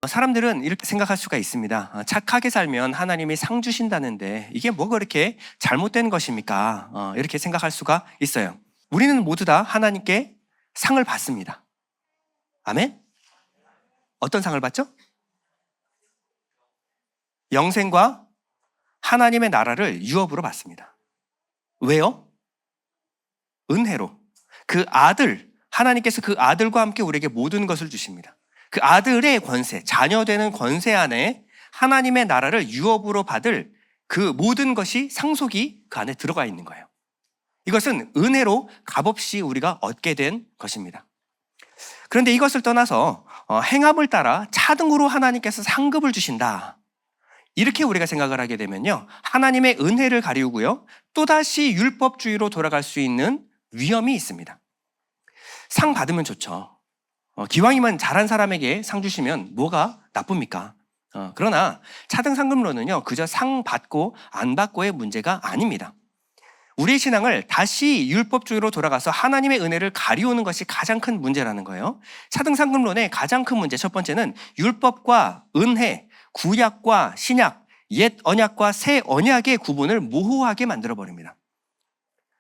사람들은 이렇게 생각할 수가 있습니다. 착하게 살면 하나님이 상 주신다는데 이게 뭐가 그렇게 잘못된 것입니까? 이렇게 생각할 수가 있어요. 우리는 모두 다 하나님께 상을 받습니다. 아멘? 어떤 상을 받죠? 영생과 하나님의 나라를 유업으로 받습니다. 왜요? 은혜로. 그 아들, 하나님께서 그 아들과 함께 우리에게 모든 것을 주십니다. 그 아들의 권세, 자녀되는 권세 안에 하나님의 나라를 유업으로 받을 그 모든 것이 상속이 그 안에 들어가 있는 거예요. 이것은 은혜로 값없이 우리가 얻게 된 것입니다. 그런데 이것을 떠나서 행함을 따라 차등으로 하나님께서 상급을 주신다. 이렇게 우리가 생각을 하게 되면요, 하나님의 은혜를 가리우고요, 또다시 율법주의로 돌아갈 수 있는 위험이 있습니다. 상 받으면 좋죠. 기왕이면 잘한 사람에게 상 주시면 뭐가 나쁩니까? 그러나 차등상급론은요, 그저 상 받고 안 받고의 문제가 아닙니다. 우리의 신앙을 다시 율법주의로 돌아가서 하나님의 은혜를 가리우는 것이 가장 큰 문제라는 거예요. 차등상급론의 가장 큰 문제, 첫 번째는 율법과 은혜, 구약과 신약, 옛 언약과 새 언약의 구분을 모호하게 만들어버립니다.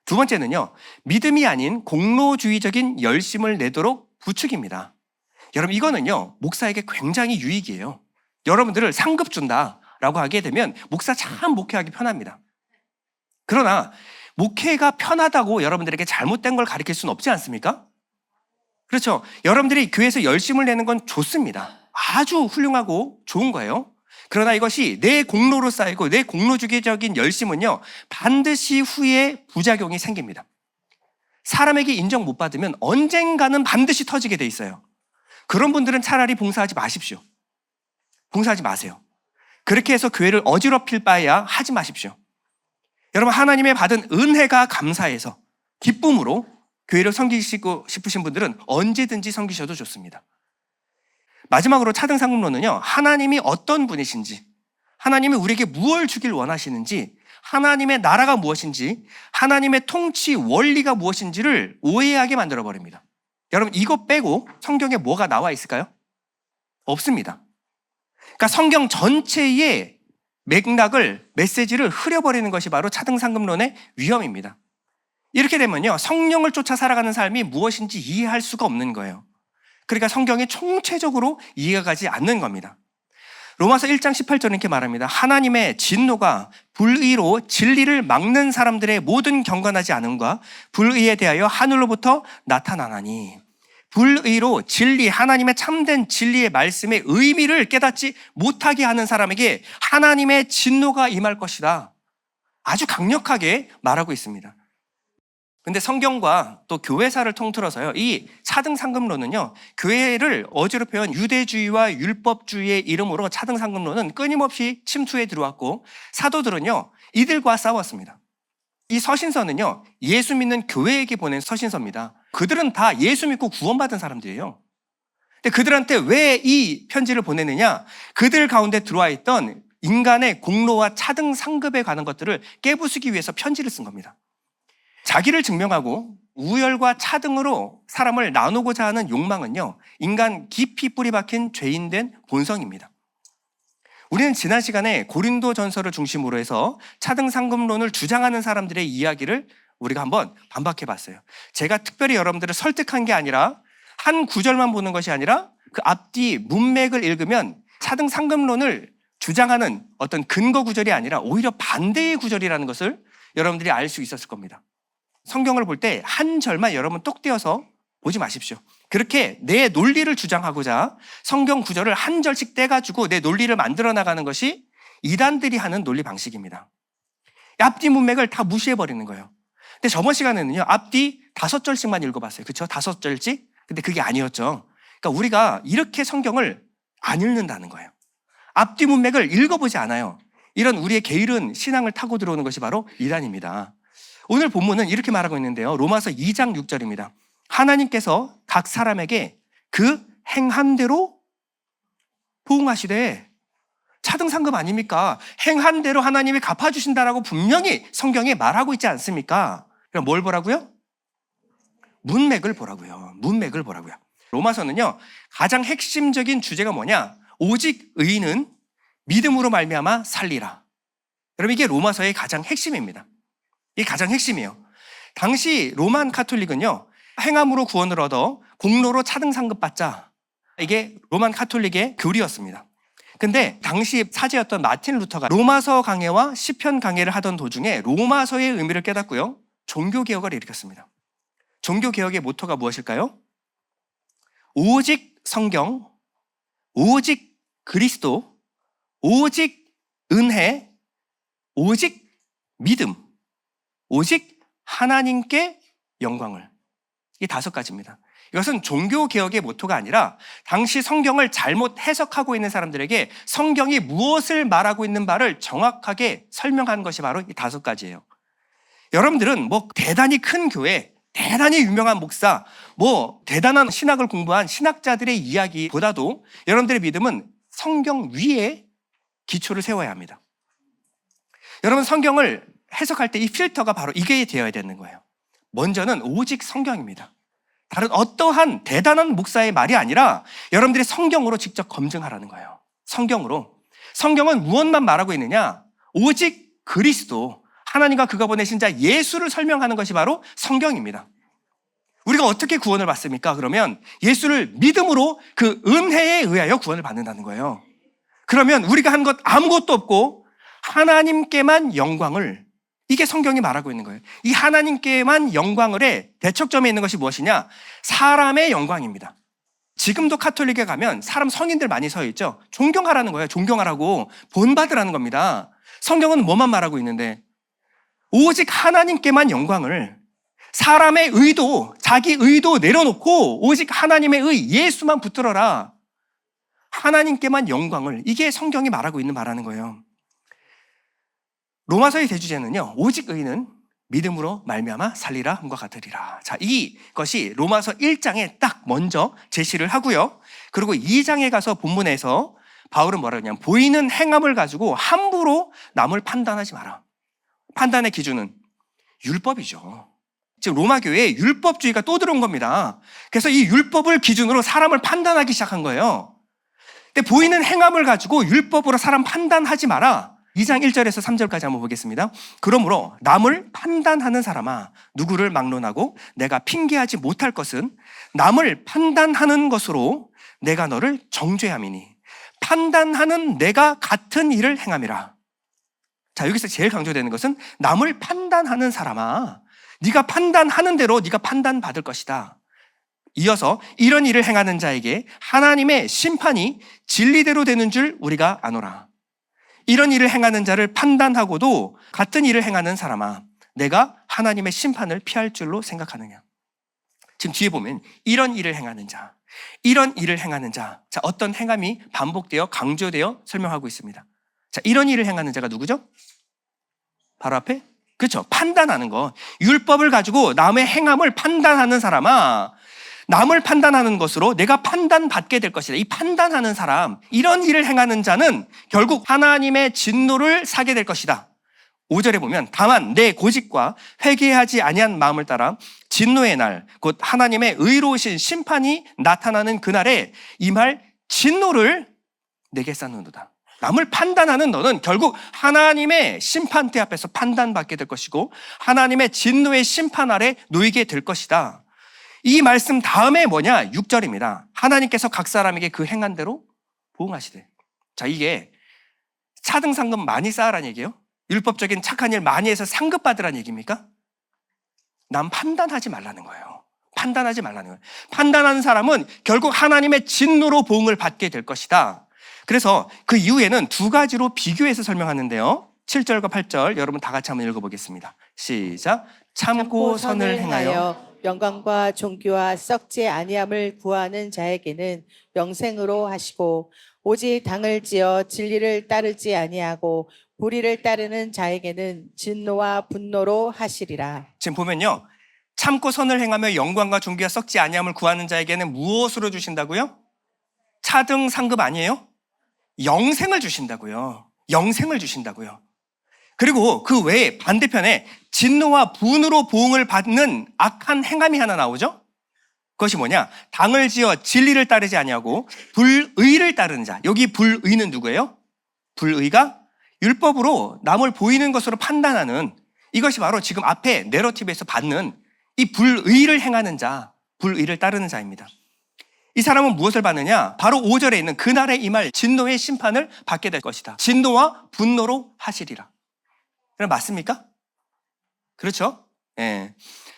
두 번째는요, 믿음이 아닌 공로주의적인 열심을 내도록 부추깁니다. 여러분, 이거는요, 목사에게 굉장히 유익이에요. 여러분들을 상급 준다라고 하게 되면 목사 참 목회하기 편합니다. 그러나 목회가 편하다고 여러분들에게 잘못된 걸 가르칠 수는 없지 않습니까? 그렇죠. 여러분들이 교회에서 열심을 내는 건 좋습니다. 아주 훌륭하고 좋은 거예요. 그러나 이것이 내 공로로 쌓이고 내 공로주의적인 열심은요, 반드시 후에 부작용이 생깁니다. 사람에게 인정 못 받으면 언젠가는 반드시 터지게 돼 있어요. 그런 분들은 차라리 봉사하지 마십시오. 봉사하지 마세요. 그렇게 해서 교회를 어지럽힐 바에야 하지 마십시오. 여러분, 하나님의 받은 은혜가 감사해서 기쁨으로 교회를 섬기시고 싶으신 분들은 언제든지 섬기셔도 좋습니다. 마지막으로 차등상급론은요, 하나님이 어떤 분이신지, 하나님이 우리에게 무엇을 주길 원하시는지, 하나님의 나라가 무엇인지, 하나님의 통치 원리가 무엇인지를 오해하게 만들어버립니다. 여러분, 이거 빼고 성경에 뭐가 나와 있을까요? 없습니다. 그러니까 성경 전체의 맥락을, 메시지를 흐려버리는 것이 바로 차등상급론의 위험입니다. 이렇게 되면요, 성령을 쫓아 살아가는 삶이 무엇인지 이해할 수가 없는 거예요. 그러니까 성경이 총체적으로 이해가 가지 않는 겁니다. 로마서 1장 18절은 이렇게 말합니다. 하나님의 진노가 불의로 진리를 막는 사람들의 모든 경건하지 않음과 불의에 대하여 하늘로부터 나타나나니, 불의로 진리, 하나님의 참된 진리의 말씀의 의미를 깨닫지 못하게 하는 사람에게 하나님의 진노가 임할 것이다. 아주 강력하게 말하고 있습니다. 근데 성경과 또 교회사를 통틀어서요, 이 차등상급론은요, 교회를 어지럽혀온 유대주의와 율법주의의 이름으로 차등상급론은 끊임없이 침투해 들어왔고, 사도들은요, 이들과 싸웠습니다. 이 서신서는요, 예수 믿는 교회에게 보낸 서신서입니다. 그들은 다 예수 믿고 구원받은 사람들이에요. 근데 그들한테 왜 이 편지를 보내느냐? 그들 가운데 들어와 있던 인간의 공로와 차등상급에 관한 것들을 깨부수기 위해서 편지를 쓴 겁니다. 자기를 증명하고 우열과 차등으로 사람을 나누고자 하는 욕망은요, 인간 깊이 뿌리 박힌 죄인된 본성입니다. 우리는 지난 시간에 고린도전서를 중심으로 해서 차등상급론을 주장하는 사람들의 이야기를 우리가 한번 반박해 봤어요. 제가 특별히 여러분들을 설득한 게 아니라, 한 구절만 보는 것이 아니라 그 앞뒤 문맥을 읽으면 차등상급론을 주장하는 어떤 근거 구절이 아니라 오히려 반대의 구절이라는 것을 여러분들이 알 수 있었을 겁니다. 성경을 볼 때 한 절만 여러분 똑 떼어서 보지 마십시오. 그렇게 내 논리를 주장하고자 성경 구절을 한 절씩 떼가지고 내 논리를 만들어 나가는 것이 이단들이 하는 논리 방식입니다. 앞뒤 문맥을 다 무시해버리는 거예요. 근데 저번 시간에는요, 앞뒤 5절씩만 읽어봤어요. 그렇죠? 5절씩? 근데 그게 아니었죠. 그러니까 우리가 이렇게 성경을 안 읽는다는 거예요. 앞뒤 문맥을 읽어보지 않아요. 이런 우리의 게으른 신앙을 타고 들어오는 것이 바로 이단입니다. 오늘 본문은 이렇게 말하고 있는데요, 로마서 2장 6절입니다. 하나님께서 각 사람에게 그 행한 대로 보응하시되, 차등상급 아닙니까? 행한 대로 하나님이 갚아주신다라고 분명히 성경에 말하고 있지 않습니까? 그럼 뭘 보라고요? 문맥을 보라고요. 문맥을 보라고요. 로마서는요, 가장 핵심적인 주제가 뭐냐? 오직 의인은 믿음으로 말미암아 살리라. 여러분, 이게 로마서의 가장 핵심입니다. 이게 가장 핵심이에요. 당시 로만 카톨릭은요, 행함으로 구원을 얻어 공로로 차등 상급받자, 이게 로만 카톨릭의 교리였습니다. 근데 당시 사제였던 마틴 루터가 로마서 강해와 시편 강해를 하던 도중에 로마서의 의미를 깨닫고요, 종교개혁을 일으켰습니다. 종교개혁의 모토가 무엇일까요? 오직 성경, 오직 그리스도, 오직 은혜, 오직 믿음, 오직 하나님께 영광을. 이 5가지입니다. 이것은 종교개혁의 모토가 아니라 당시 성경을 잘못 해석하고 있는 사람들에게 성경이 무엇을 말하고 있는 바를 정확하게 설명한 것이 바로 이 5가지예요. 여러분들은 뭐 대단히 큰 교회, 대단히 유명한 목사, 뭐 대단한 신학을 공부한 신학자들의 이야기보다도 여러분들의 믿음은 성경 위에 기초를 세워야 합니다. 여러분, 성경을 해석할 때 이 필터가 바로 이게 되어야 되는 거예요. 먼저는 오직 성경입니다. 다른 어떠한 대단한 목사의 말이 아니라 여러분들이 성경으로 직접 검증하라는 거예요. 성경으로. 성경은 무엇만 말하고 있느냐? 오직 그리스도, 하나님과 그가 보내신 자 예수를 설명하는 것이 바로 성경입니다. 우리가 어떻게 구원을 받습니까? 그러면 예수를 믿음으로 그 은혜에 의하여 구원을 받는다는 거예요. 그러면 우리가 한 것 아무것도 없고 하나님께만 영광을, 이게 성경이 말하고 있는 거예요. 이 하나님께만 영광을의 대척점에 있는 것이 무엇이냐? 사람의 영광입니다. 지금도 카톨릭에 가면 사람 성인들 많이 서 있죠? 존경하라는 거예요. 존경하라고, 본받으라는 겁니다. 성경은 뭐만 말하고 있는데 오직 하나님께만 영광을, 사람의 의도, 자기 의도 내려놓고 오직 하나님의 의, 예수만 붙들어라. 하나님께만 영광을, 이게 성경이 말하고 있는 말하는 거예요. 로마서의 대주제는요, 오직 의인은 믿음으로 말미암아 살리라 함과 같으리라. 자, 이것이 로마서 1장에 딱 먼저 제시를 하고요. 그리고 2장에 가서 본문에서 바울은 뭐라 그러냐면 보이는 행함을 가지고 함부로 남을 판단하지 마라. 판단의 기준은 율법이죠. 지금 로마 교회에 율법주의가 또 들어온 겁니다. 그래서 이 율법을 기준으로 사람을 판단하기 시작한 거예요. 근데 보이는 행함을 가지고 율법으로 사람 판단하지 마라. 2장 1절에서 3절까지 한번 보겠습니다. 그러므로 남을 판단하는 사람아, 누구를 막론하고 내가 핑계하지 못할 것은 남을 판단하는 것으로 내가 너를 정죄함이니 판단하는 내가 같은 일을 행함이라. 자, 여기서 제일 강조되는 것은 남을 판단하는 사람아, 네가 판단하는 대로 네가 판단받을 것이다. 이어서 이런 일을 행하는 자에게 하나님의 심판이 진리대로 되는 줄 우리가 아노라. 이런 일을 행하는 자를 판단하고도 같은 일을 행하는 사람아, 내가 하나님의 심판을 피할 줄로 생각하느냐. 지금 뒤에 보면 이런 일을 행하는 자, 이런 일을 행하는 자. 자, 어떤 행함이 반복되어 강조되어 설명하고 있습니다. 자, 이런 일을 행하는 자가 누구죠? 바로 앞에, 그렇죠, 판단하는 거. 율법을 가지고 남의 행함을 판단하는 사람아, 남을 판단하는 것으로 내가 판단받게 될 것이다. 이 판단하는 사람, 이런 일을 행하는 자는 결국 하나님의 진노를 사게 될 것이다. 5절에 보면 다만 내 고집과 회개하지 아니한 마음을 따라 진노의 날, 곧 하나님의 의로우신 심판이 나타나는 그날에 임할 진노를 내게 쌓는도다. 남을 판단하는 너는 결국 하나님의 심판대 앞에서 판단받게 될 것이고 하나님의 진노의 심판 아래 놓이게 될 것이다. 이 말씀 다음에 뭐냐? 6절입니다. 하나님께서 각 사람에게 그 행한 대로 보응하시되. 자, 이게 차등 상급 많이 쌓으라는 얘기예요? 율법적인 착한 일 많이 해서 상급 받으라는 얘기입니까? 남 판단하지 말라는 거예요. 판단하지 말라는 거예요. 판단하는 사람은 결국 하나님의 진노로 보응을 받게 될 것이다. 그래서 그 이후에는 2가지로 비교해서 설명하는데요. 7절과 8절 여러분 다 같이 한번 읽어보겠습니다. 시작. 참고 선을 행하여 영광과 존귀와 썩지 아니함을 구하는 자에게는 영생으로 하시고 오직 당을 지어 진리를 따르지 아니하고 불의를 따르는 자에게는 진노와 분노로 하시리라. 지금 보면요, 참고 선을 행하며 영광과 존귀와 썩지 아니함을 구하는 자에게는 무엇으로 주신다고요? 차등 상급 아니에요? 영생을 주신다고요. 영생을 주신다고요. 그리고 그 외에 반대편에 진노와 분으로 보응을 받는 악한 행함이 하나 나오죠? 그것이 뭐냐? 당을 지어 진리를 따르지 아니하고 불의를 따르는 자. 여기 불의는 누구예요? 불의가 율법으로 남을 보이는 것으로 판단하는, 이것이 바로 지금 앞에 내러티브에서 받는 이 불의를 행하는 자, 불의를 따르는 자입니다. 이 사람은 무엇을 받느냐? 바로 5절에 있는 그날에 임할 진노의 심판을 받게 될 것이다. 진노와 분노로 하시리라. 그럼 맞습니까? 그렇죠? 예.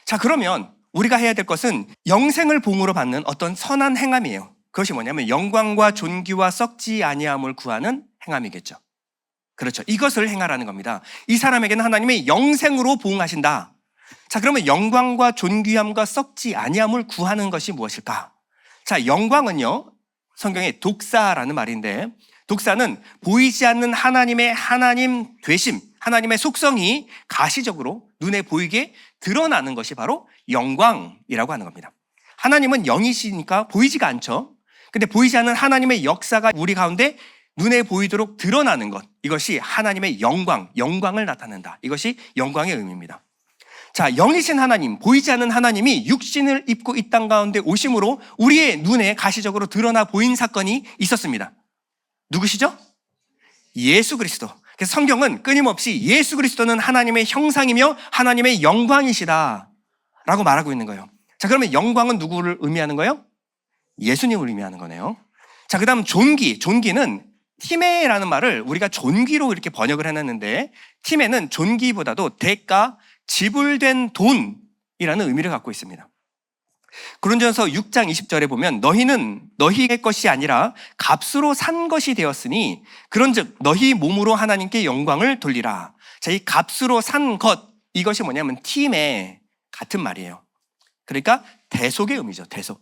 자, 그러면 우리가 해야 될 것은 영생을 봉으로 받는 어떤 선한 행함이에요. 그것이 뭐냐면 영광과 존귀와 썩지 아니함을 구하는 행함이겠죠. 그렇죠. 이것을 행하라는 겁니다. 이 사람에게는 하나님이 영생으로 보응하신다. 자, 그러면 영광과 존귀함과 썩지 아니함을 구하는 것이 무엇일까? 자, 영광은요, 성경에 독사라는 말인데, 독사는 보이지 않는 하나님의 하나님 되심, 하나님의 속성이 가시적으로 눈에 보이게 드러나는 것이 바로 영광이라고 하는 겁니다. 하나님은 영이시니까 보이지가 않죠. 근데 보이지 않는 하나님의 역사가 우리 가운데 눈에 보이도록 드러나는 것, 이것이 하나님의 영광을 나타낸다. 이것이 영광의 의미입니다. 자, 영이신 하나님, 보이지 않는 하나님이 육신을 입고 이 땅 가운데 오심으로 우리의 눈에 가시적으로 드러나 보인 사건이 있었습니다. 누구시죠? 예수 그리스도. 그래서 성경은 끊임없이 예수 그리스도는 하나님의 형상이며 하나님의 영광이시다 라고 말하고 있는 거예요. 자, 그러면 영광은 누구를 의미하는 거예요? 예수님을 의미하는 거네요. 자, 그 다음 존귀는 티메라는 말을 우리가 존귀로 이렇게 번역을 해놨는데, 티메는 존귀보다도 대가, 지불된 돈이라는 의미를 갖고 있습니다. 고린도전서 6장 20절에 보면 너희는 너희의 것이 아니라 값으로 산 것이 되었으니 그런즉 너희 몸으로 하나님께 영광을 돌리라. 자, 이 값으로 산 것, 이것이 뭐냐면 티메 같은 말이에요. 그러니까 대속의 의미죠. 대속.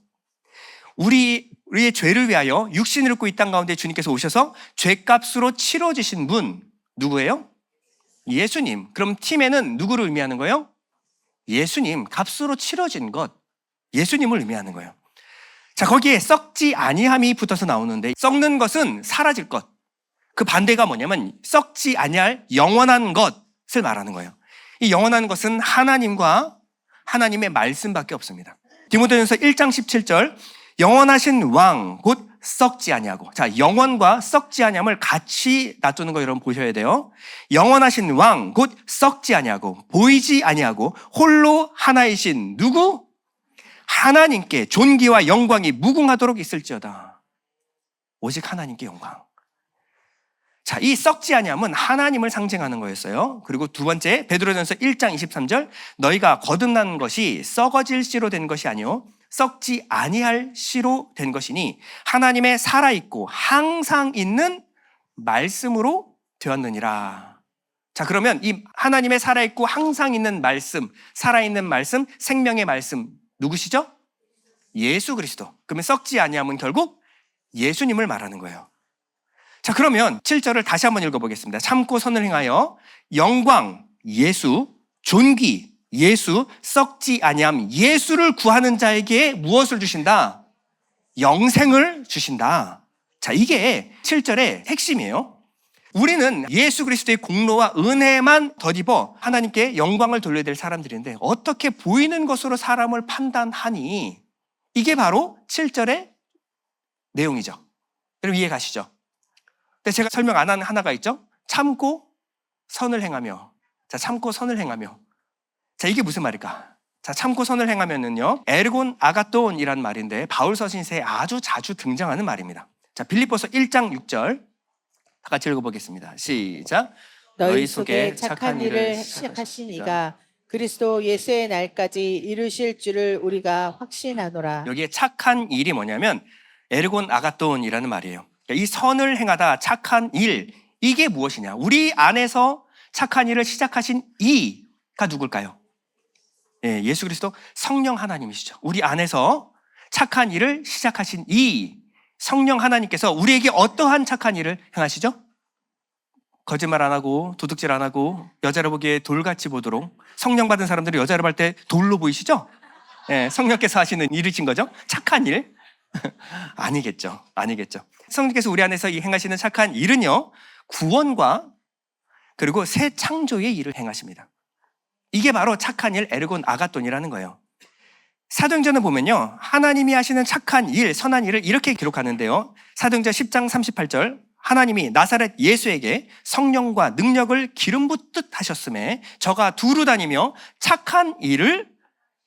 우리의 죄를 위하여 육신을 입고 이 땅 가운데 주님께서 오셔서 죄값으로 치러지신 분 누구예요? 예수님. 그럼 팀에는 누구를 의미하는 거예요? 예수님. 값으로 치러진 것, 예수님을 의미하는 거예요. 자, 거기에 썩지 아니함이 붙어서 나오는데, 썩는 것은 사라질 것, 그 반대가 뭐냐면 썩지 아니할 영원한 것을 말하는 거예요. 이 영원한 것은 하나님과 하나님의 말씀밖에 없습니다. 디모데전서 1장 17절, 영원하신 왕 곧 썩지 아니하고. 자, 영원과 썩지 아니함을 같이 놔두는 거 여러분 보셔야 돼요. 영원하신 왕 곧 썩지 아니하고 보이지 아니하고 홀로 하나이신 누구? 하나님께 존귀와 영광이 무궁하도록 있을지어다. 오직 하나님께 영광. 자, 이 썩지 아니함은 하나님을 상징하는 거였어요. 그리고 두 번째, 베드로전서 1장 23절, 너희가 거듭난 것이 썩어질 씨로 된 것이 아니요 썩지 아니할 씨로 된 것이니 하나님의 살아있고 항상 있는 말씀으로 되었느니라. 자, 그러면 이 하나님의 살아있고 항상 있는 말씀, 살아있는 말씀, 생명의 말씀 누구시죠? 예수 그리스도. 그러면 썩지 아니함은 결국 예수님을 말하는 거예요. 자, 그러면 7절을 다시 한번 읽어보겠습니다. 참고 선을 행하여 영광 예수, 존귀 예수, 썩지 아니함 예수를 구하는 자에게 무엇을 주신다? 영생을 주신다. 자, 이게 7절의 핵심이에요. 우리는 예수 그리스도의 공로와 은혜만 덧입어 하나님께 영광을 돌려야 될 사람들인데 어떻게 보이는 것으로 사람을 판단하니? 이게 바로 7절의 내용이죠. 여러분 이해 가시죠? 근데 제가 설명 안 한 하나가 있죠? 참고 선을 행하며. 자, 참고 선을 행하며. 자, 이게 무슨 말일까? 자, 참고 선을 행하면은요, 에르곤 아가톤이라는 말인데 바울 서신서에 아주 자주 등장하는 말입니다. 자, 빌립보서 1장 6절 다 같이 읽어보겠습니다. 시작. 너희 속에 착한 일을 시작하신 이가 그리스도 예수의 날까지 이루실 줄을 우리가 확신하노라. 여기에 착한 일이 뭐냐면 에르곤 아가톤이라는 말이에요. 이 선을 행하다 착한 일, 이게 무엇이냐? 우리 안에서 착한 일을 시작하신 이가 누굴까요? 예, 예수 그리스도 성령 하나님이시죠. 우리 안에서 착한 일을 시작하신 이 성령 하나님께서 우리에게 어떠한 착한 일을 행하시죠? 거짓말 안 하고 도둑질 안 하고 여자를 보기에 돌같이 보도록. 성령 받은 사람들이 여자를 볼 때 돌로 보이시죠? 예, 성령께서 하시는 일이신 거죠? 착한 일? 아니겠죠. 성령께서 우리 안에서 행하시는 착한 일은요, 구원과 그리고 새 창조의 일을 행하십니다. 이게 바로 착한 일 에르곤 아가톤이라는 거예요. 사도행전을 보면요, 하나님이 하시는 착한 일, 선한 일을 이렇게 기록하는데요. 사도행전 10장 38절, 하나님이 나사렛 예수에게 성령과 능력을 기름 붓듯 하셨음에 저가 두루 다니며 착한 일을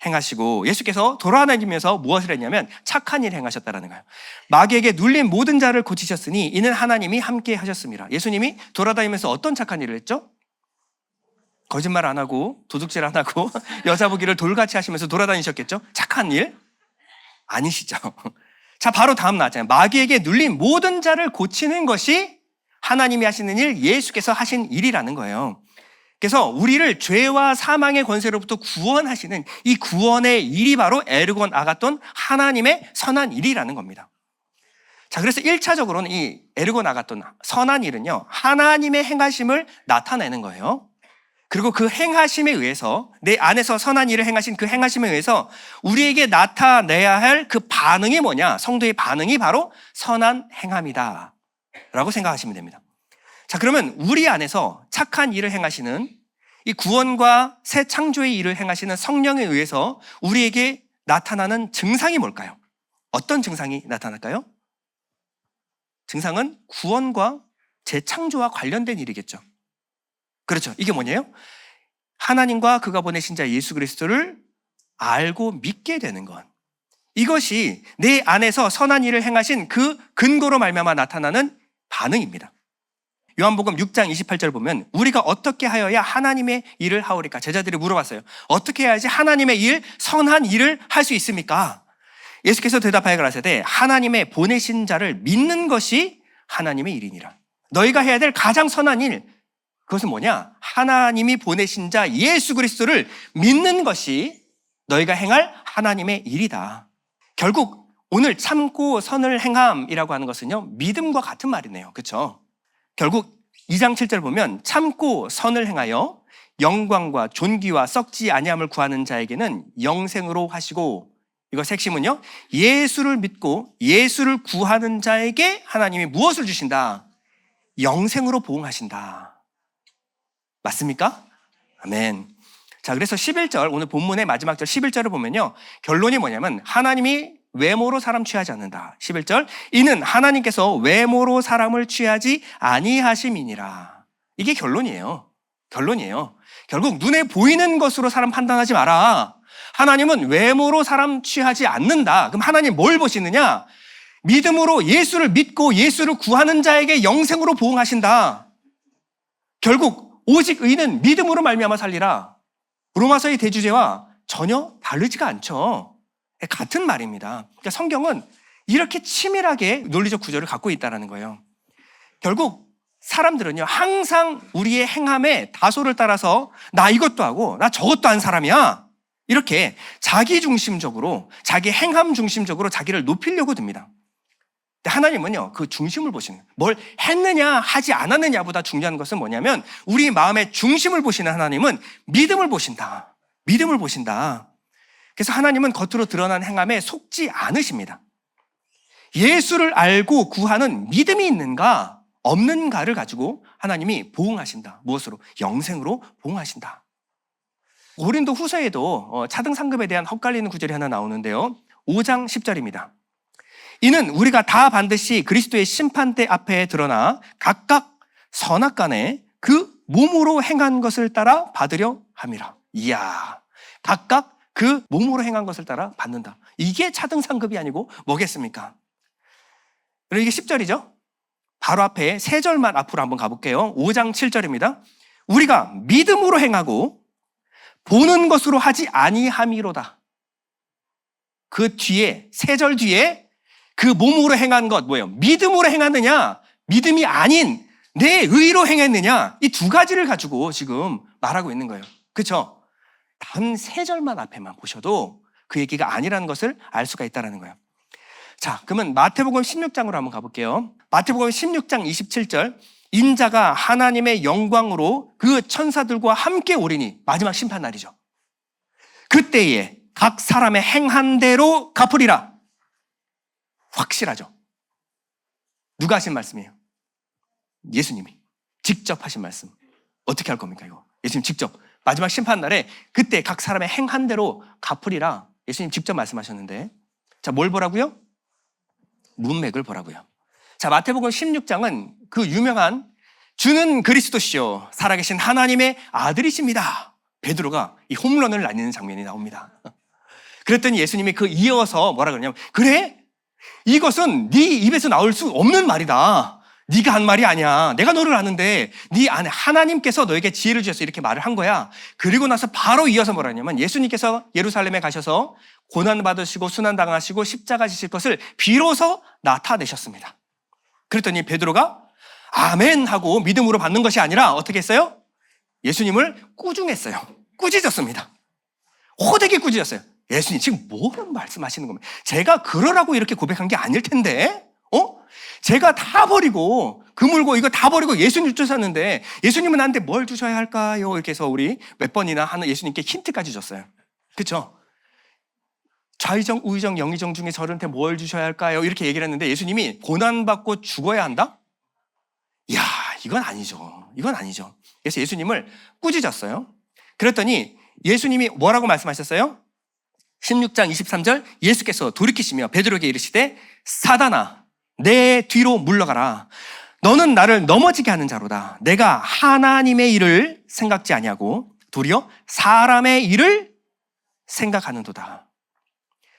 행하시고, 예수께서 돌아다니면서 무엇을 했냐면 착한 일을 행하셨다라는 거예요. 마귀에게 눌린 모든 자를 고치셨으니 이는 하나님이 함께 하셨습니다. 예수님이 돌아다니면서 어떤 착한 일을 했죠? 거짓말 안 하고 도둑질 안 하고 여자 보기를 돌같이 하시면서 돌아다니셨겠죠? 착한 일? 아니시죠. 자, 바로 다음 나왔잖아요. 마귀에게 눌린 모든 자를 고치는 것이 하나님이 하시는 일, 예수께서 하신 일이라는 거예요. 그래서 우리를 죄와 사망의 권세로부터 구원하시는 이 구원의 일이 바로 에르곤 아가돈, 하나님의 선한 일이라는 겁니다. 자, 그래서 1차적으로는 이 에르곤 아가돈, 선한 일은요, 하나님의 행하심을 나타내는 거예요. 그리고 그 행하심에 의해서, 내 안에서 선한 일을 행하신 그 행하심에 의해서 우리에게 나타내야 할 그 반응이 뭐냐? 성도의 반응이 바로 선한 행함이다 라고 생각하시면 됩니다. 자, 그러면 우리 안에서 착한 일을 행하시는, 이 구원과 새 창조의 일을 행하시는 성령에 의해서 우리에게 나타나는 증상이 뭘까요? 어떤 증상이 나타날까요? 증상은 구원과 재창조와 관련된 일이겠죠. 그렇죠. 이게 뭐냐요? 하나님과 그가 보내신 자 예수 그리스도를 알고 믿게 되는 것. 이것이 내 안에서 선한 일을 행하신 그 근거로 말미암아 나타나는 반응입니다. 요한복음 6장 28절 보면 우리가 어떻게 하여야 하나님의 일을 하오리까? 제자들이 물어봤어요. 어떻게 해야지 하나님의 일, 선한 일을 할 수 있습니까? 예수께서 대답하여 가라사대 하나님의 보내신 자를 믿는 것이 하나님의 일이니라. 너희가 해야 될 가장 선한 일, 그것은 뭐냐? 하나님이 보내신 자 예수 그리스도를 믿는 것이 너희가 행할 하나님의 일이다. 결국 오늘 참고 선을 행함이라고 하는 것은요, 믿음과 같은 말이네요. 그렇죠? 결국 2장 7절 보면 참고 선을 행하여 영광과 존귀와 썩지 아니함을 구하는 자에게는 영생으로 하시고, 이것 핵심은요, 예수를 믿고 예수를 구하는 자에게 하나님이 무엇을 주신다? 영생으로 보응하신다. 맞습니까? 아멘. 자, 그래서 11절, 오늘 본문의 마지막 절 11절을 보면요, 결론이 뭐냐면 하나님이 외모로 사람 취하지 않는다. 11절, 이는 하나님께서 외모로 사람을 취하지 아니하심이니라. 이게 결론이에요. 결론이에요. 결국 눈에 보이는 것으로 사람 판단하지 마라. 하나님은 외모로 사람 취하지 않는다. 그럼 하나님 뭘 보시느냐? 믿음으로 예수를 믿고 예수를 구하는 자에게 영생으로 보응하신다. 결국 오직 의는 믿음으로 말미암아 살리라. 로마서의 대주제와 전혀 다르지가 않죠. 같은 말입니다. 그러니까 성경은 이렇게 치밀하게 논리적 구조를 갖고 있다는 거예요. 결국 사람들은요, 항상 우리의 행함의 다소를 따라서 나 이것도 하고 나 저것도 한 사람이야, 이렇게 자기 중심적으로, 자기 행함 중심적으로 자기를 높이려고 듭니다. 하나님은요, 그 중심을 보시는, 뭘 했느냐 하지 않았느냐보다 중요한 것은 뭐냐면 우리 마음의 중심을 보시는 하나님은 믿음을 보신다. 믿음을 보신다. 그래서 하나님은 겉으로 드러난 행함에 속지 않으십니다. 예수를 알고 구하는 믿음이 있는가 없는가를 가지고 하나님이 보응하신다. 무엇으로? 영생으로 보응하신다. 고린도 후서에도 차등 상급에 대한 헛갈리는 구절이 하나 나오는데요, 5장 10절입니다. 이는 우리가 다 반드시 그리스도의 심판대 앞에 드러나 각각 선악간에 그 몸으로 행한 것을 따라 받으려 함이라. 이야, 각각 그 몸으로 행한 것을 따라 받는다. 이게 차등 상급이 아니고 뭐겠습니까? 그리고 이게 10절이죠. 바로 앞에 세 절만 앞으로 한번 가볼게요. 5장 7절입니다. 우리가 믿음으로 행하고 보는 것으로 하지 아니함이로다. 그 뒤에, 세 절 뒤에 그 몸으로 행한 것 뭐예요? 믿음으로 행하느냐, 믿음이 아닌 내 의로 행했느냐, 이 두 가지를 가지고 지금 말하고 있는 거예요. 그렇죠? 다음 세 절만 앞에만 보셔도 그 얘기가 아니라는 것을 알 수가 있다는 거예요. 자, 그러면 마태복음 16장으로 한번 가볼게요. 마태복음 16장 27절, 인자가 하나님의 영광으로 그 천사들과 함께 오리니, 마지막 심판 날이죠. 그때에 각 사람의 행한 대로 갚으리라. 확실하죠. 누가 하신 말씀이에요? 예수님이 직접 하신 말씀. 어떻게 할 겁니까, 이거? 예수님 직접 마지막 심판 날에 그때 각 사람의 행한 대로 갚으리라. 예수님 직접 말씀하셨는데. 자, 뭘 보라고요? 문맥을 보라고요. 자, 마태복음 16장은 그 유명한 주는 그리스도시요 살아계신 하나님의 아들이십니다. 베드로가 이 홈런을 날리는 장면이 나옵니다. 그랬더니 예수님이 그 이어서 뭐라 그러냐면, 그래? 이것은 네 입에서 나올 수 없는 말이다. 네가 한 말이 아니야. 내가 너를 아는데 네 안에 하나님께서 너에게 지혜를 주셔서 이렇게 말을 한 거야. 그리고 나서 바로 이어서 뭐라 하냐면, 예수님께서 예루살렘에 가셔서 고난받으시고 순환당하시고 십자가 지실 것을 비로소 나타내셨습니다. 그랬더니 베드로가 아멘 하고 믿음으로 받는 것이 아니라 어떻게 했어요? 예수님을 꾸중했어요. 꾸짖었습니다. 호되게 꾸짖었어요. 예수님 지금 뭐라고 말씀하시는 겁니까? 제가 그러라고 이렇게 고백한 게 아닐 텐데, 제가 다 버리고 그물고 이거 다 버리고 예수님 쫓았는데 예수님은 나한테 뭘 주셔야 할까요? 이렇게 해서 우리 몇 번이나 하는 예수님께 힌트까지 줬어요. 그렇죠? 좌의정, 우의정, 영의정 중에 저한테 뭘 주셔야 할까요? 이렇게 얘기를 했는데 예수님이 고난받고 죽어야 한다? 이야, 이건 아니죠. 이건 아니죠. 그래서 예수님을 꾸짖었어요. 그랬더니 예수님이 뭐라고 말씀하셨어요? 16장 23절 예수께서 돌이키시며 베드로에게 이르시되 사단아 내 뒤로 물러가라. 너는 나를 넘어지게 하는 자로다. 내가 하나님의 일을 생각지 아니하고 도리어 사람의 일을 생각하는도다.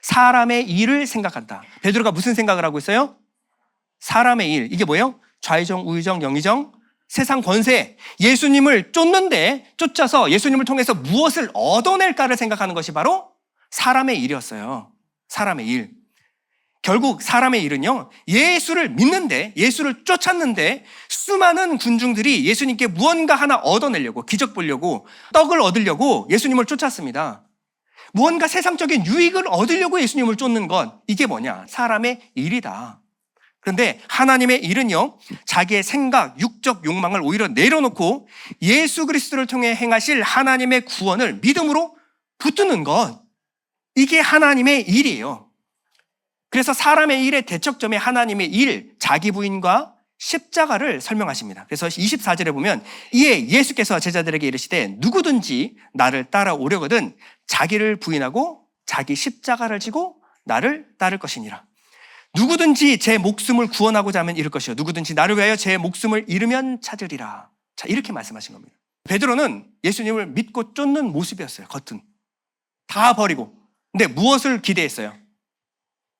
사람의 일을 생각한다. 베드로가 무슨 생각을 하고 있어요? 사람의 일. 이게 뭐예요? 좌의정, 우의정, 영의정, 세상 권세. 예수님을 쫓는데 쫓아서 예수님을 통해서 무엇을 얻어낼까를 생각하는 것이 바로 사람의 일이었어요. 사람의 일. 결국 사람의 일은요, 예수를 믿는데, 예수를 쫓았는데 수많은 군중들이 예수님께 무언가 하나 얻어내려고, 기적 보려고, 떡을 얻으려고 예수님을 쫓았습니다. 무언가 세상적인 유익을 얻으려고 예수님을 쫓는 것, 이게 뭐냐? 사람의 일이다. 그런데 하나님의 일은요, 자기의 생각, 육적 욕망을 오히려 내려놓고 예수 그리스도를 통해 행하실 하나님의 구원을 믿음으로 붙드는 것, 이게 하나님의 일이에요. 그래서 사람의 일의 대척점에 하나님의 일, 자기 부인과 십자가를 설명하십니다. 그래서 24절에 보면 이에 예수께서 제자들에게 이르시되 누구든지 나를 따라오려거든 자기를 부인하고 자기 십자가를 지고 나를 따를 것이니라. 누구든지 제 목숨을 구원하고자 하면 잃을 것이요 누구든지 나를 위하여 제 목숨을 잃으면 찾으리라. 자, 이렇게 말씀하신 겁니다. 베드로는 예수님을 믿고 쫓는 모습이었어요. 겉은 다 버리고. 근데 무엇을 기대했어요?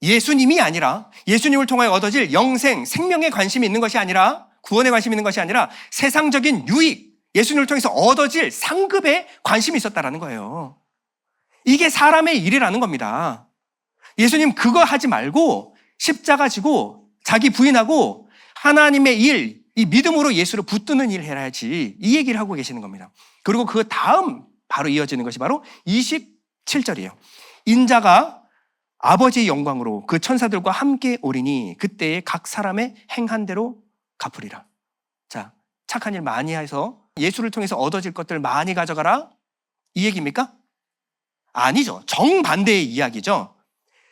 예수님이 아니라, 예수님을 통하여 얻어질 영생, 생명에 관심이 있는 것이 아니라, 구원에 관심이 있는 것이 아니라 세상적인 유익, 예수님을 통해서 얻어질 상급에 관심이 있었다라는 거예요. 이게 사람의 일이라는 겁니다. 예수님 그거 하지 말고 십자가 지고 자기 부인하고 하나님의 일, 이 믿음으로 예수를 붙드는 일 해야지, 이 얘기를 하고 계시는 겁니다. 그리고 그 다음 바로 이어지는 것이 바로 27절이에요. 인자가 아버지의 영광으로 그 천사들과 함께 오리니 그때에 각 사람의 행한 대로 갚으리라. 자, 착한 일 많이 해서 예수를 통해서 얻어질 것들 많이 가져가라, 이 얘기입니까? 아니죠. 정반대의 이야기죠.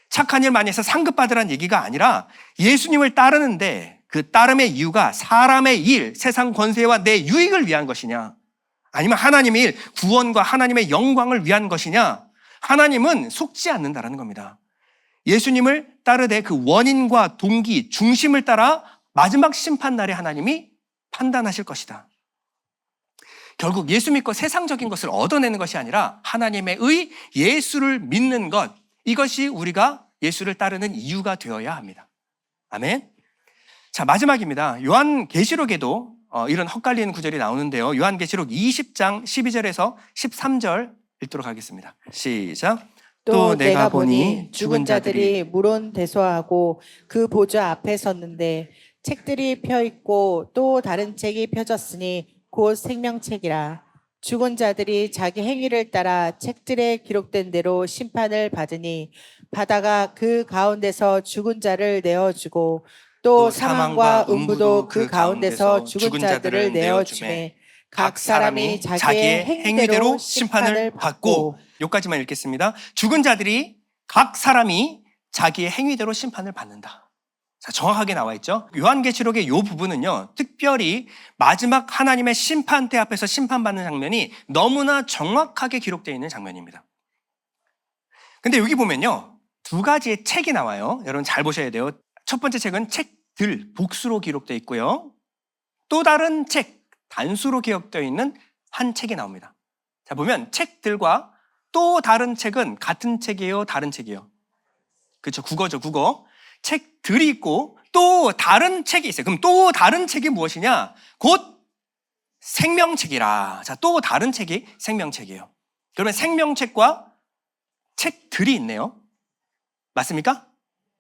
착한 일 많이 해서 상급 받으라는 얘기가 아니라 예수님을 따르는데 그 따름의 이유가 사람의 일, 세상 권세와 내 유익을 위한 것이냐, 아니면 하나님의 일, 구원과 하나님의 영광을 위한 것이냐, 하나님은 속지 않는다라는 겁니다. 예수님을 따르되 그 원인과 동기, 중심을 따라 마지막 심판날에 하나님이 판단하실 것이다. 결국 예수 믿고 세상적인 것을 얻어내는 것이 아니라 하나님의 의, 예수를 믿는 것, 이것이 우리가 예수를 따르는 이유가 되어야 합니다. 아멘. 자, 마지막입니다. 요한계시록에도 이런 헛갈리는 구절이 나오는데요. 요한계시록 20장 12절에서 13절 읽도록 하겠습니다. 시작. 또 내가 보니 죽은 자들이 물온대소하고 그 보좌 앞에 섰는데 책들이 펴 있고 또 다른 책이 펴졌으니 곧 생명책이라. 죽은 자들이 자기 행위를 따라 책들에 기록된 대로 심판을 받으니 바다가 그 가운데서 죽은 자를 내어주고 또 사망과 음부도 그 가운데서 죽은 자들을 내어주매 각 사람이 자기의 행위대로 심판을 받고. 여기까지만 읽겠습니다. 죽은 자들이 각 사람이 자기의 행위대로 심판을 받는다. 자, 정확하게 나와 있죠. 요한계시록의 이 부분은요, 특별히 마지막 하나님의 심판대 앞에서 심판받는 장면이 너무나 정확하게 기록되어 있는 장면입니다. 근데 여기 보면요, 두 가지의 책이 나와요. 여러분 잘 보셔야 돼요. 첫 번째 책은 책들, 복수로 기록되어 있고요. 또 다른 책, 단수로 기록되어 있는 한 책이 나옵니다. 자, 보면 책들과 또 다른 책은 같은 책이에요, 다른 책이에요? 그렇죠, 국어죠, 국어. 책들이 있고 또 다른 책이 있어요. 그럼 또 다른 책이 무엇이냐? 곧 생명책이라. 자, 또 다른 책이 생명책이에요. 그러면 생명책과 책들이 있네요. 맞습니까?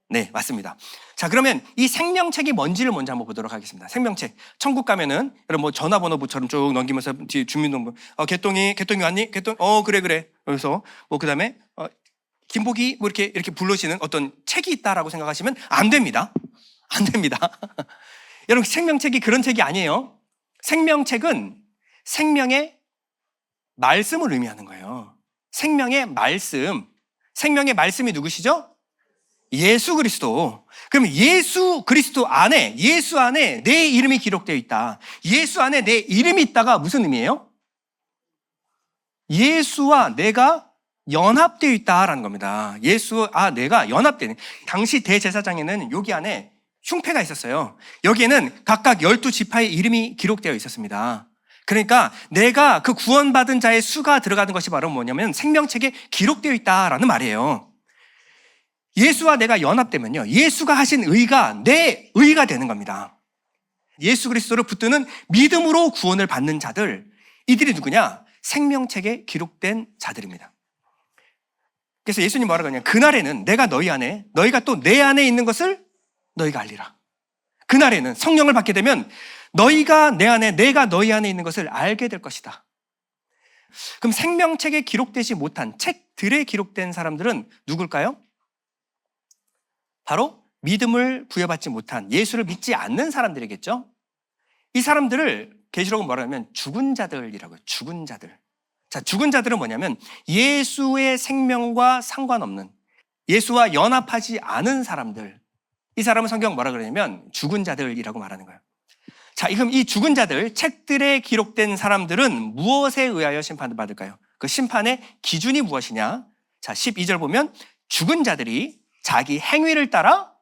네, 맞습니다. 자, 그러면 이 생명책이 뭔지를 먼저 한번 보도록 하겠습니다. 생명책. 천국 가면은, 여러분 뭐 전화번호부처럼 쭉 넘기면서 뒤에 주민등록, 개똥이 왔니? 그래. 그래서 뭐 그 다음에, 김복이 뭐 이렇게 부르시는 어떤 책이 있다라고 생각하시면 안 됩니다. 안 됩니다. 여러분, 생명책이 그런 책이 아니에요. 생명책은 생명의 말씀을 의미하는 거예요. 생명의 말씀이 누구시죠? 예수 그리스도. 그럼 예수 안에 내 이름이 기록되어 있다. 예수 안에 내 이름이 있다가 무슨 의미예요? 예수와 내가 연합되어 있다라는 겁니다. 내가 연합되는. 당시 대제사장에는 여기 안에 흉패가 있었어요. 여기에는 각각 12지파의 이름이 기록되어 있었습니다. 그러니까 내가 그 구원받은 자의 수가 들어가는 것이 바로 뭐냐면 생명책에 기록되어 있다라는 말이에요. 예수와 내가 연합되면요, 예수가 하신 의가 내 의가 되는 겁니다. 예수 그리스도를 붙드는 믿음으로 구원을 받는 자들, 이들이 누구냐? 생명책에 기록된 자들입니다. 그래서 예수님 뭐라고 하냐? 그날에는 내가 너희 안에, 너희가 또 내 안에 있는 것을 너희가 알리라. 그날에는 성령을 받게 되면 너희가 내 안에, 내가 너희 안에 있는 것을 알게 될 것이다. 그럼 생명책에 기록되지 못한 책들에 기록된 사람들은 누굴까요? 바로 믿음을 부여받지 못한, 예수를 믿지 않는 사람들이겠죠? 이 사람들을 계시록은 뭐라 하면 죽은 자들이라고요. 죽은 자들. 자, 죽은 자들은 뭐냐면 예수의 생명과 상관없는, 예수와 연합하지 않은 사람들. 이 사람은 성경 뭐라 그러냐면 죽은 자들이라고 말하는 거예요. 자, 그럼 이 죽은 자들, 책들에 기록된 사람들은 무엇에 의하여 심판을 받을까요? 그 심판의 기준이 무엇이냐? 자, 12절 보면 죽은 자들이 자기 행위를 따라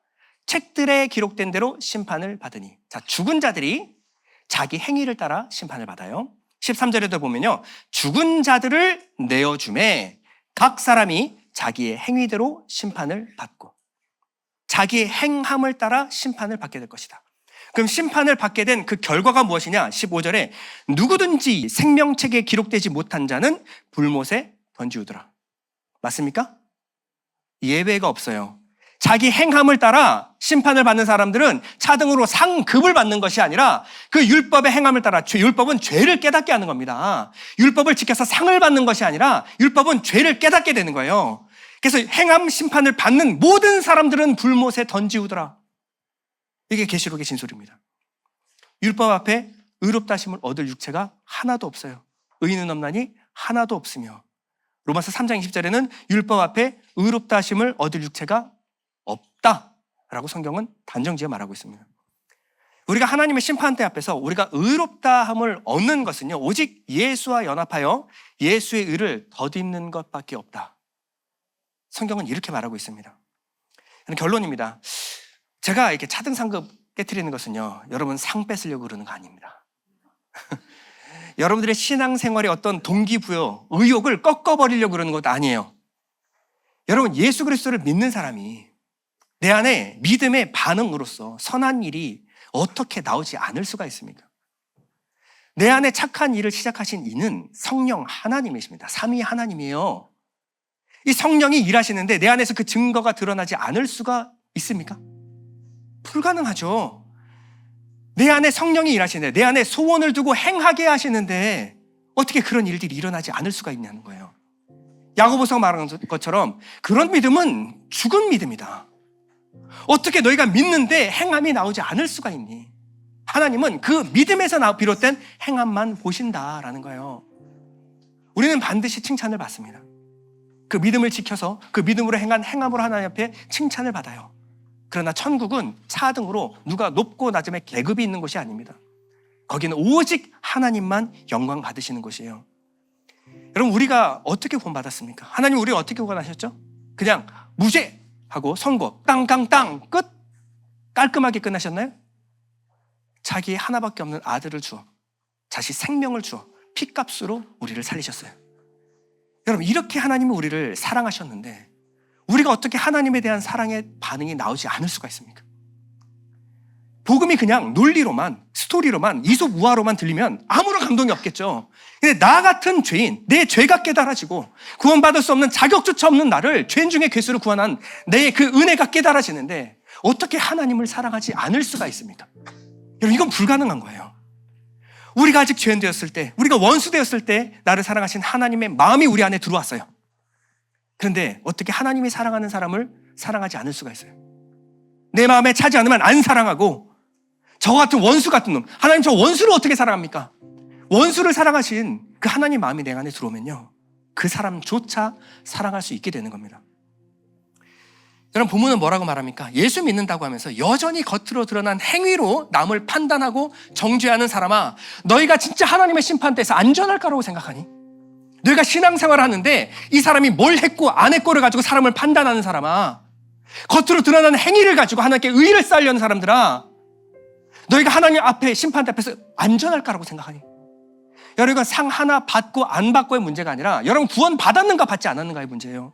책들에 기록된 대로 심판을 받으니. 자, 죽은 자들이 자기 행위를 따라 심판을 받아요. 13절에도 보면요, 죽은 자들을 내어주매 각 사람이 자기의 행위대로 심판을 받고, 자기의 행함을 따라 심판을 받게 될 것이다. 그럼 심판을 받게 된 그 결과가 무엇이냐? 15절에 누구든지 생명책에 기록되지 못한 자는 불못에 던지우더라. 맞습니까? 예외가 없어요. 자기 행함을 따라 심판을 받는 사람들은 차등으로 상급을 받는 것이 아니라 그 율법의 행함을 따라, 율법은 죄를 깨닫게 하는 겁니다. 율법을 지켜서 상을 받는 것이 아니라 율법은 죄를 깨닫게 되는 거예요. 그래서 행함 심판을 받는 모든 사람들은 불못에 던지우더라. 이게 계시록의 진술입니다. 율법 앞에 의롭다 하심을 얻을 육체가 하나도 없어요. 의인은 없나니 하나도 없으며, 로마서 3장 20절에는 율법 앞에 의롭다 하심을 얻을 육체가 없다라고 성경은 단정지어 말하고 있습니다. 우리가 하나님의 심판대 앞에서 우리가 의롭다함을 얻는 것은요, 오직 예수와 연합하여 예수의 의를 덧입는 것밖에 없다. 성경은 이렇게 말하고 있습니다. 결론입니다. 제가 이렇게 차등상급 깨트리는 것은요, 여러분 상 뺏으려고 그러는 거 아닙니다. 여러분들의 신앙생활의 어떤 동기부여, 의욕을 꺾어버리려고 그러는 것도 아니에요. 여러분, 예수 그리스도를 믿는 사람이 내 안에 믿음의 반응으로서 선한 일이 어떻게 나오지 않을 수가 있습니까? 내 안에 착한 일을 시작하신 이는 성령 하나님이십니다. 삼위 하나님이에요. 이 성령이 일하시는데 내 안에서 그 증거가 드러나지 않을 수가 있습니까? 불가능하죠. 내 안에 성령이 일하시는데, 내 안에 소원을 두고 행하게 하시는데 어떻게 그런 일들이 일어나지 않을 수가 있냐는 거예요. 야고보서가 말하는 것처럼 그런 믿음은 죽은 믿음이다. 어떻게 너희가 믿는데 행함이 나오지 않을 수가 있니? 하나님은 그 믿음에서 비롯된 행함만 보신다라는 거예요. 우리는 반드시 칭찬을 받습니다. 그 믿음을 지켜서 그 믿음으로 행한 행함으로 하나님 앞에 칭찬을 받아요. 그러나 천국은 차등으로 누가 높고 낮음의 계급이 있는 곳이 아닙니다. 거기는 오직 하나님만 영광 받으시는 곳이에요. 여러분, 우리가 어떻게 구원받았습니까? 하나님 우리가 어떻게 구원하셨죠? 그냥 무죄하고 선고 땅땅땅 끝? 깔끔하게 끝나셨나요? 자기 하나밖에 없는 아들을 주어, 자신 생명을 주어 피값으로 우리를 살리셨어요. 여러분, 이렇게 하나님은 우리를 사랑하셨는데 우리가 어떻게 하나님에 대한 사랑의 반응이 나오지 않을 수가 있습니까? 복음이 그냥 논리로만, 스토리로만, 이솝우화로만 들리면 아무런 감동이 없겠죠. 근데 나 같은 죄인, 내 죄가 깨달아지고 구원받을 수 없는 자격조차 없는 나를 죄인 중에 괴수로 구원한 내 그 은혜가 깨달아지는데 어떻게 하나님을 사랑하지 않을 수가 있습니까? 여러분, 이건 불가능한 거예요. 우리가 아직 죄인 되었을 때, 우리가 원수 되었을 때 나를 사랑하신 하나님의 마음이 우리 안에 들어왔어요. 그런데 어떻게 하나님이 사랑하는 사람을 사랑하지 않을 수가 있어요? 내 마음에 차지 않으면 안 사랑하고, 저 같은 원수 같은 놈, 하나님 저 원수를 어떻게 사랑합니까? 원수를 사랑하신 그 하나님 마음이 내 안에 들어오면요, 그 사람조차 사랑할 수 있게 되는 겁니다. 여러분, 본문은 뭐라고 말합니까? 예수 믿는다고 하면서 여전히 겉으로 드러난 행위로 남을 판단하고 정죄하는 사람아, 너희가 진짜 하나님의 심판대에서 안전할 거라고 생각하니? 너희가 신앙생활을 하는데 이 사람이 뭘 했고 안 했고를 가지고 사람을 판단하는 사람아, 겉으로 드러나는 행위를 가지고 하나님께 의의를 쌓으려는 사람들아, 너희가 하나님 앞에 심판대 앞에서 안전할 거라고 생각하니? 여러분, 상 하나 받고 안 받고의 문제가 아니라 여러분 구원 받았는가 받지 않았는가의 문제예요.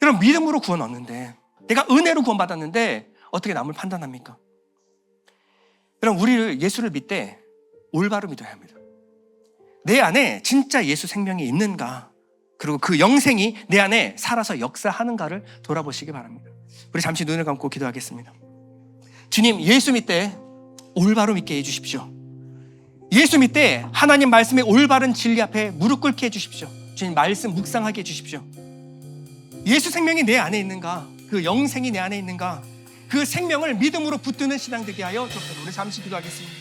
여러분, 믿음으로 구원 얻는데, 내가 은혜로 구원 받았는데 어떻게 남을 판단합니까? 여러분, 우리를 예수를 믿되 올바로 믿어야 합니다. 내 안에 진짜 예수 생명이 있는가, 그리고 그 영생이 내 안에 살아서 역사하는가를 돌아보시기 바랍니다. 우리 잠시 눈을 감고 기도하겠습니다. 주님, 예수 믿되 올바로 믿게 해주십시오. 예수 믿되 하나님 말씀의 올바른 진리 앞에 무릎 꿇게 해주십시오. 주님, 말씀 묵상하게 해주십시오. 예수 생명이 내 안에 있는가, 그 영생이 내 안에 있는가, 그 생명을 믿음으로 붙드는 신앙 되게 하여 주옵소서. 우리 잠시 기도하겠습니다.